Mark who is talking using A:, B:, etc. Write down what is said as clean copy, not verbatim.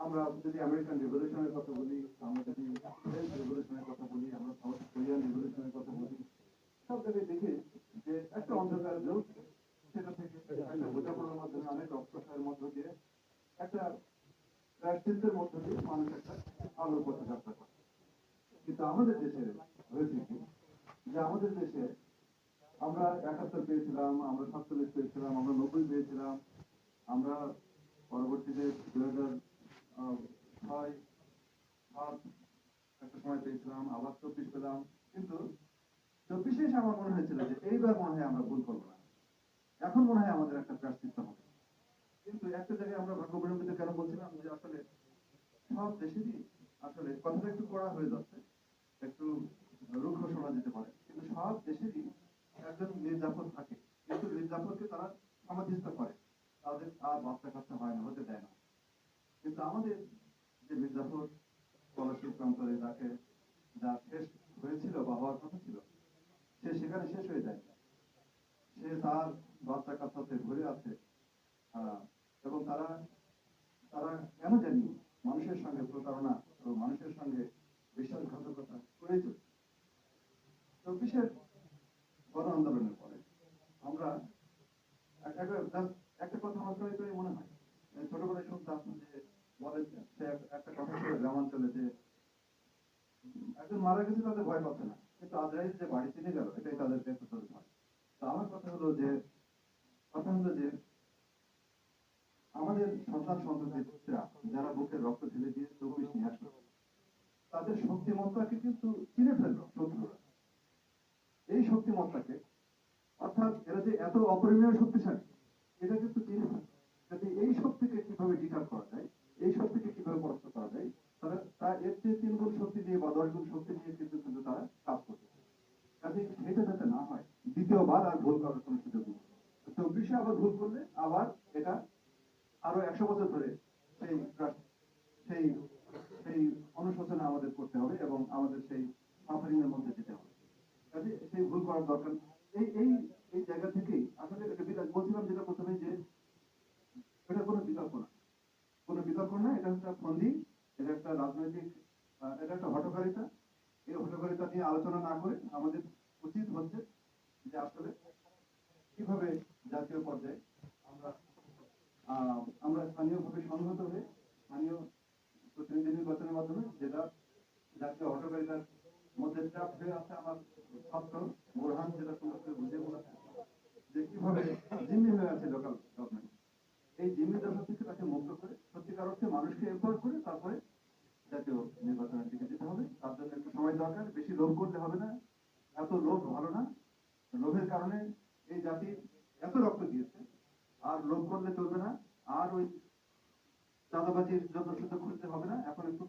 A: আমরা যদি আমেরিকান রিভলিউশনের কথা বলি, আমরা যদি ফ্রেঞ্চ রিভলিউশনের কথা বলি, আমরা সাউথ কোরিয়ান রিভলিউশনের কথা বলি, সব জায়গায় দেখি যে একটা অন্ধকার যুগ, সেটা থেকে একটা বোঝাপড়ার মাধ্যমে অনেক রক্তক্ষয়ের মধ্য দিয়ে একটা প্রায়শ্চিত্তের মধ্য দিয়ে মানুষ একটা আলোর পথে যাত্রা করে। কিন্তু আমাদের দেশে হয়েছে কি, যে আমাদের দেশে আমরা ৭১ পেয়েছিলাম, আমরা ৪৭ পেয়েছিলাম, আমরা ৯০ পেয়েছিলাম, আমরা পরবর্তীতে ২০০৬ ৭ একটা সময় পেয়েছিলাম, আবার ২৪ পেলাম। কিন্তু ২৪ এসে আমার মনে হয়েছিল যে এইবার মনে হয় আমরা ভুল করবো না, এখন মনে হয় আমাদের একটা প্রায়শ্চিত্ত হবে। কিন্তু একটা জায়গায় আমরা ভাগ্য বিড়ম্বিত কেন বলছিলাম, যে আসলে সব দেশেরই আসলে কথাটা একটু কড়া হয়ে যাচ্ছে, একটু রুক্ষ শোনা যেতে পারে, কিন্তু সব দেশেরই একজন মীর জাফর থাকে, কিন্তু মীর জাফরকে তারা সমাধিস্থ করে, তাদের আর বাচ্চা কাচ্চা হয় না, হতে দেয় না। কিন্তু আমাদের যে মীর জাফর পলাশীর প্রান্তরে যাকে যা শেষ হয়েছিল বা হওয়ার কথা ছিল, সে সেখানে শেষ হয়ে যায়, সে তার বাচ্চা কাচ্চাতে ভরে আছে। আহ, এবং তারা তারা কেন জানি মানুষের সঙ্গে প্রতারণা ও মানুষের সঙ্গে বিশ্বাসঘাতকতা করে চলছে। ২৪-এর গণ আন্দোলনের পরে আমরা একটা কথা আমার করে করে মনে হয়, ছোটবেলায় শুনতাম যে বলে, সে একটা কথা ছিল গ্রামাঞ্চলে, যে একজন মারা গেছে তাদের ভয় পাচ্ছে না, কিন্তু আজরাইল যে বাড়ি চিনে গেল এটাই তাদের কাছে তাদের ভয়। তো আমার কথা হলো যে আমাদের সন্তান সন্ততিরা যারা বুকের রক্ত ঢেলে দিয়ে ২৪ নিয়ে আসলো, তাদের শক্তিমত্তাকে কিন্তু চিনে ফেললো শত্রুরা। এই শক্তিমত্তাকে, অর্থাৎ এরা যে এত অপরিমেয় শক্তিশালী, এটা কিন্তু চিনে ফেললো। যাতে এই শক্তিকে কিভাবে ডিটার করা যায়, এই শক্তিকে কিভাবে পরাস্ত করা যায়, তা এর চেয়ে ৩ গুণ শক্তি দিয়ে বা ১০ গুণ শক্তি দিয়ে কিন্তু তারা কাজ করছে। কাজে এটা যাতে না হয়, দ্বিতীয়বার আর ভুল করার কোনো সুযোগ নেই। ২৪-এ আবার ভুল করলে আবার এটা আরো ১০০ বছর ধরে সেই সেই সেই অনুশোচনা আমাদের করতে হবে এবং আমাদের সেই সাফারিং এর মধ্যে যেতে হবে। কাজে সেই ভুল করার দরকার। এই এই এই জায়গা থেকেই আসলে এটা বলছিলাম যেটা প্রথমে, যে এটা কোনো বিতর্ক না, কোনো বিতর্ক না, এটা একটা ফন্দি, এটা একটা রাজনৈতিক, এটা একটা হঠকারিতা। এই হঠকারিতা নিয়ে আলোচনা না করে আমাদের উচিত হচ্ছে যে আসলে কিভাবে জাতীয় পর্যায়ে আমরা আমরা স্থানীয়ভাবে সংহত হয়ে স্থানীয় প্রতিনিধি নির্বাচনের মাধ্যমে, যেটা জাতীয় হটকারিতার মধ্যে চাপ হয়ে আছে আমার ছাত্র বোরহান যেটা সুন্দর করে বুঝিয়ে বলেছে, যে কিভাবে জিম্মি হয়ে আছে লোকাল গভর্নমেন্ট। এই জিম্মি দশা থেকে তাকে মুক্ত করে সত্যিকার অর্থে মানুষকে এম্পাওয়ার করে তারপরে জাতীয় নির্বাচনের দিকে যেতে হবে। তার জন্য একটু সময় দরকার, বেশি লোভ করলে হবে না, এত লোভ ভালো না। লোভের কারণে এই জাতি এত রক্ত দিয়েছে, আর লোভ করলে চলবে না, আর ওই চাঁদাবাজির জন্য সুযোগ খুঁজতে হবে না, এখন একটু